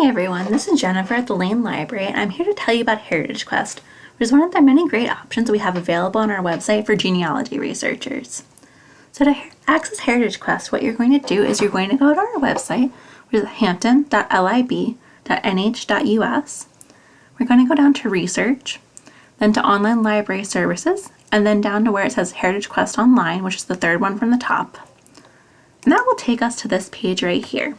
Hi everyone, this is Jennifer at the Lane Library, and I'm here to tell you about HeritageQuest, which is one of the many great options we have available on our website for genealogy researchers. So to access HeritageQuest, what you're going to do is you're going to go to our website, which is hampton.lib.nh.us. We're going to go down to Research, then to Online Library Services, and then down to where it says HeritageQuest Online, which is the third one from the top. And that will take us to this page right here,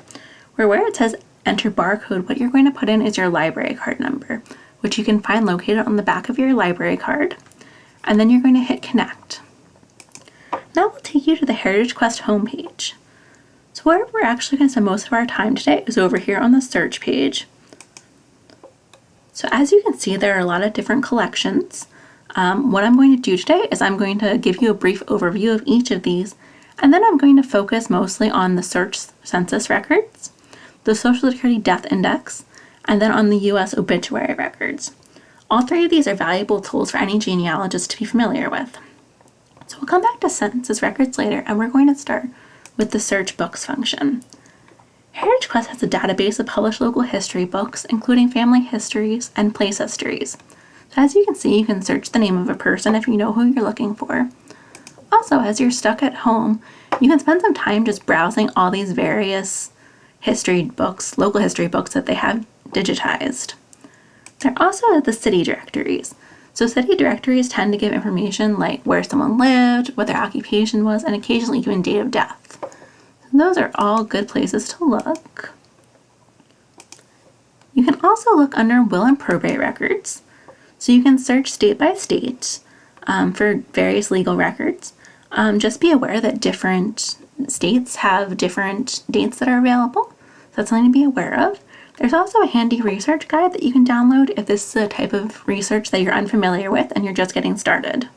where it says Enter Barcode, what you're going to put in is your library card number, which you can find located on the back of your library card. And then you're going to hit Connect. That will take you to the HeritageQuest homepage. So where we're actually going to spend most of our time today is over here on the search page. So as you can see, there are a lot of different collections. What I'm going to do today is I'm going to give you a brief overview of each of these, and then I'm going to focus mostly on the search census records, the Social Security Death Index, and then on the U.S. obituary records. All three of these are valuable tools for any genealogist to be familiar with. So we'll come back to census records later, and we're going to start with the search books function. HeritageQuest has a database of published local history books, including family histories and place histories. So as you can see, you can search the name of a person if you know who you're looking for. Also, as you're stuck at home, you can spend some time just browsing all these various history books, local history books that they have digitized. There are also the city directories. So city directories tend to give information like where someone lived, what their occupation was, and occasionally even date of death. And those are all good places to look. You can also look under will and probate records. So you can search state by state for various legal records. Just be aware that different states have different dates that are available. So that's something to be aware of. There's also a handy research guide that you can download if this is a type of research that you're unfamiliar with and you're just getting started.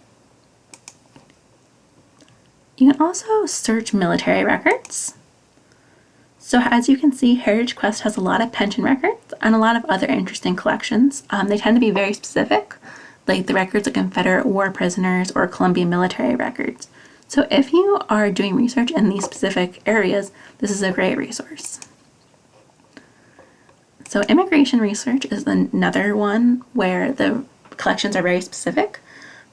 You can also search military records. So as you can see, HeritageQuest has a lot of pension records and a lot of other interesting collections. They tend to be very specific, like the records of Confederate war prisoners or Colombian military records. So if you are doing research in these specific areas, this is a great resource. So immigration research is another one where the collections are very specific,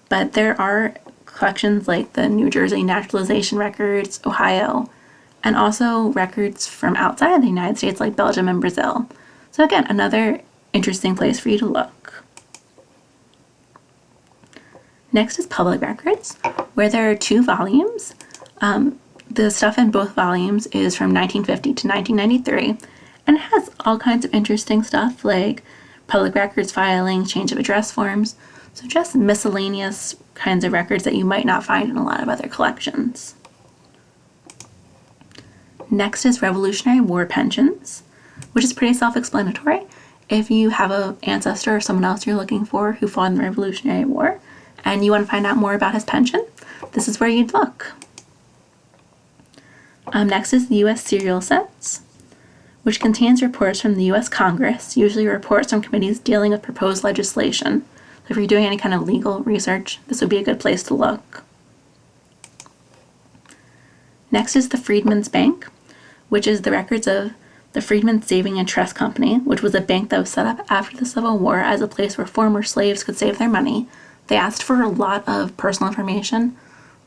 but there are collections like the New Jersey naturalization records, Ohio, and also records from outside of the United States like Belgium and Brazil. So again, another interesting place for you to look. Next is public records, where there are 2 volumes. The stuff in both volumes is from 1950 to 1993, and it has all kinds of interesting stuff like public records filings, change of address forms, so just miscellaneous kinds of records that you might not find in a lot of other collections. Next is Revolutionary War pensions, which is pretty self-explanatory. If you have an ancestor or someone else you're looking for who fought in the Revolutionary War, and you want to find out more about his pension, this is where you'd look. Next is the U.S. serial sets, which contains reports from the U.S. Congress, usually reports from committees dealing with proposed legislation. So if you're doing any kind of legal research, this would be a good place to look. Next is the Freedmans Bank, which is the records of the Freedmans Saving and Trust Company, which was a bank that was set up after the Civil War as a place where former slaves could save their money. They asked for a lot of personal information,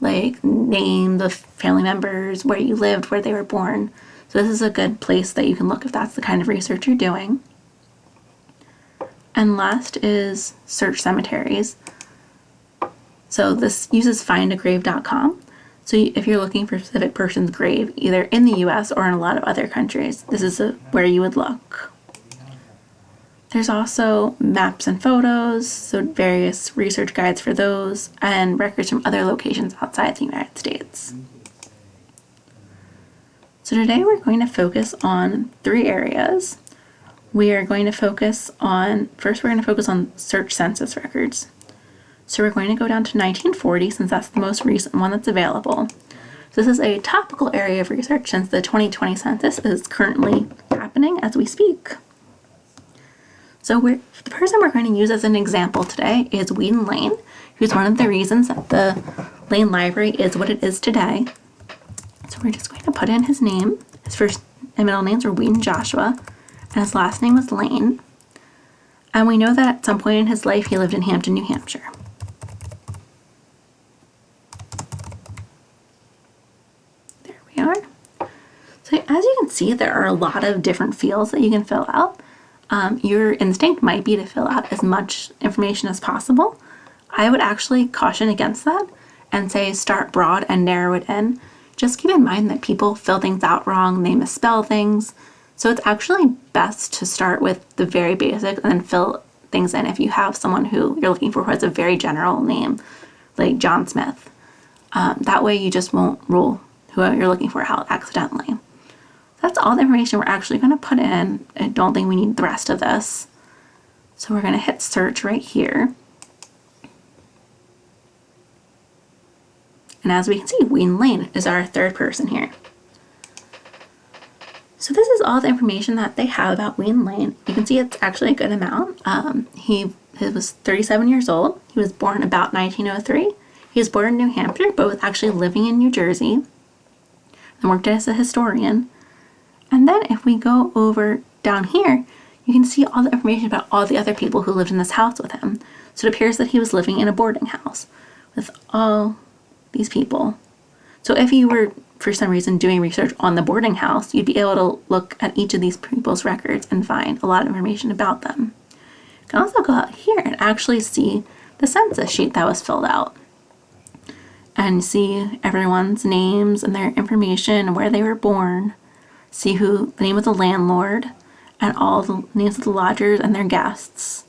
like name, the family members, where you lived, where they were born. So this is a good place that you can look if that's the kind of research you're doing. And last is search cemeteries. So this uses findagrave.com. So if you're looking for a specific person's grave, either in the US or in a lot of other countries, this is where you would look. There's also maps and photos, so various research guides for those, and records from other locations outside the United States. So today we're going to focus on 3 areas. We are going to focus on, first we're going to focus on search census records. So we're going to go down to 1940 since that's the most recent one that's available. So this is a topical area of research since the 2020 census is currently happening as we speak. So the person we're going to use as an example today is Wheaton Lane, who's one of the reasons that the Lane Library is what it is today. So we're just going to put in his name. His first and middle names are Wheaton Joshua, and his last name was Lane. And we know that at some point in his life he lived in Hampton, New Hampshire. There we are. So as you can see, there are a lot of different fields that you can fill out. Your instinct might be to fill out as much information as possible. I would actually caution against that and say start broad and narrow it in. Just keep in mind that people fill things out wrong, they misspell things. So it's actually best to start with the very basics and then fill things in if you have someone who you're looking for who has a very general name, like John Smith. That way you just won't rule who you're looking for out accidentally. That's all the information we're actually going to put in. I don't think we need the rest of this. So we're going to hit search right here. And as we can see, Ween Lane is our third person here. So this is all the information that they have about Ween Lane. You can see it's actually a good amount. He was 37 years old. He was born about 1903. He was born in New Hampshire, but was actually living in New Jersey and worked as a historian. And then if we go over down here, you can see all the information about all the other people who lived in this house with him. So it appears that he was living in a boarding house with all these people. So if you were, for some reason, doing research on the boarding house, you'd be able to look at each of these people's records and find a lot of information about them. You can also go out here and actually see the census sheet that was filled out and see everyone's names and their information and where they were born. See the name of the landlord and all the names of the lodgers and their guests.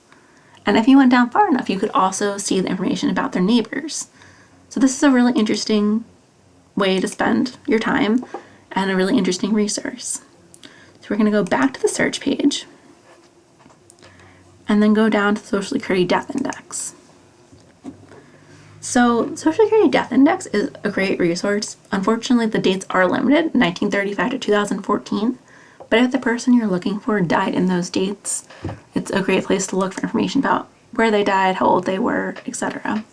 And if you went down far enough, you could also see the information about their neighbors. So this is a really interesting way to spend your time and a really interesting resource. So we're going to go back to the search page and then go down to the Social Security Death Index. So Social Security Death Index is a great resource. Unfortunately, the dates are limited, 1935 to 2014. But if the person you're looking for died in those dates, it's a great place to look for information about where they died, how old they were, etc.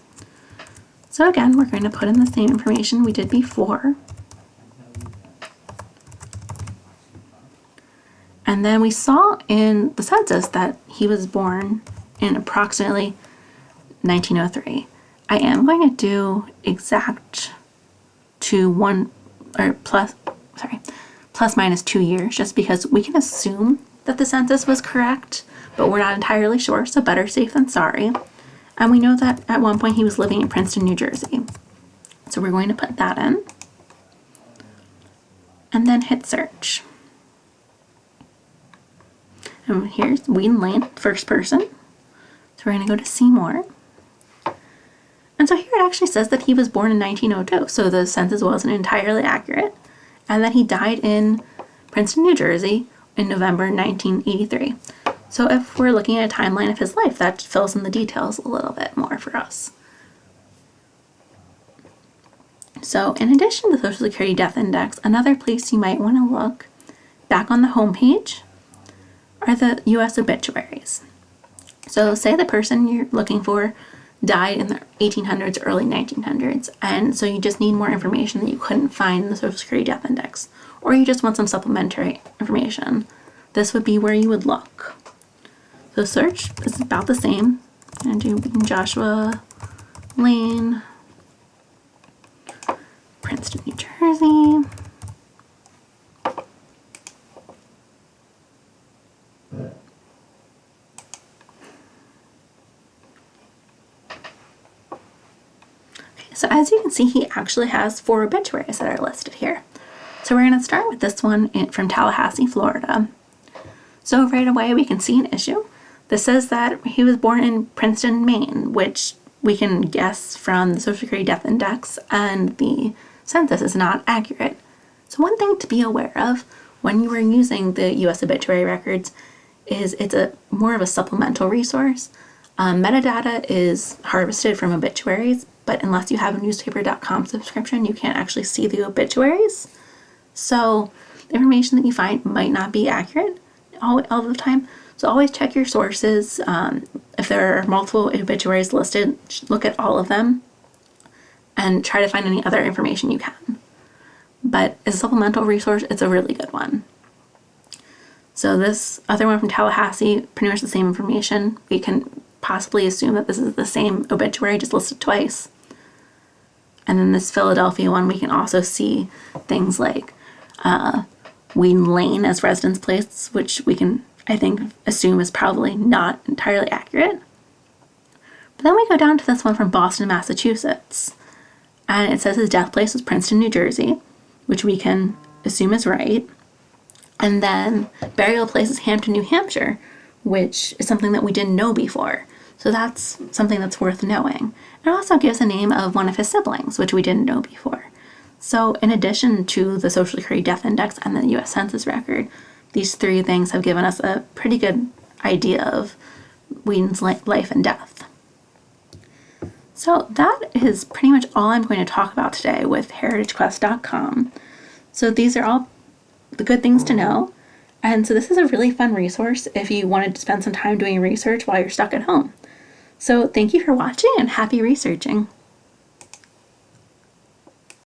So again, we're going to put in the same information we did before. And then we saw in the census that he was born in approximately 1903. I am going to do exact plus minus 2 years, just because we can assume that the census was correct, but we're not entirely sure, so better safe than sorry. And we know that at one point he was living in Princeton, New Jersey. So we're going to put that in and then hit search. And here's Ween Lane, first person. So we're going to go to see more. And so here it actually says that he was born in 1902, so the census wasn't entirely accurate, and that he died in Princeton, New Jersey in November 1983. So if we're looking at a timeline of his life, that fills in the details a little bit more for us. So in addition to the Social Security Death Index, another place you might want to look back on the home page are the U.S. obituaries. So say the person you're looking for died in the 1800s, early 1900s, and so you just need more information that you couldn't find in the Social Security Death Index, or you just want some supplementary information. This would be where you would look. So search is about the same. I'm going to do Joshua Lane, Princeton, New Jersey. So as you can see, he actually has 4 obituaries that are listed here. So we're going to start with this one from Tallahassee, Florida. So right away we can see an issue. This says that he was born in Princeton, Maine, which we can guess from the Social Security Death Index and the census is not accurate. So one thing to be aware of when you are using the U.S. obituary records is it's more of a supplemental resource. Metadata is harvested from obituaries, but unless you have a newspaper.com subscription, you can't actually see the obituaries. So the information that you find might not be accurate all the time. So always check your sources. If there are multiple obituaries listed, look at all of them and try to find any other information you can. But as a supplemental resource, it's a really good one. So this other one from Tallahassee, pretty much the same information. We can possibly assume that this is the same obituary, just listed twice. And then this Philadelphia one, we can also see things like Wheaton Lane as residence place, which we can, I think, assume is probably not entirely accurate. But then we go down to this one from Boston, Massachusetts. And it says his death place was Princeton, New Jersey, which we can assume is right. And then burial place is Hampton, New Hampshire, which is something that we didn't know before. So that's something that's worth knowing. It also gives the name of one of his siblings, which we didn't know before. So in addition to the Social Security Death Index and the U.S. Census record, these three things have given us a pretty good idea of Wheaton's life and death. So that is pretty much all I'm going to talk about today with heritagequest.com. So these are all the good things to know. And so this is a really fun resource if you wanted to spend some time doing research while you're stuck at home. So thank you for watching and happy researching.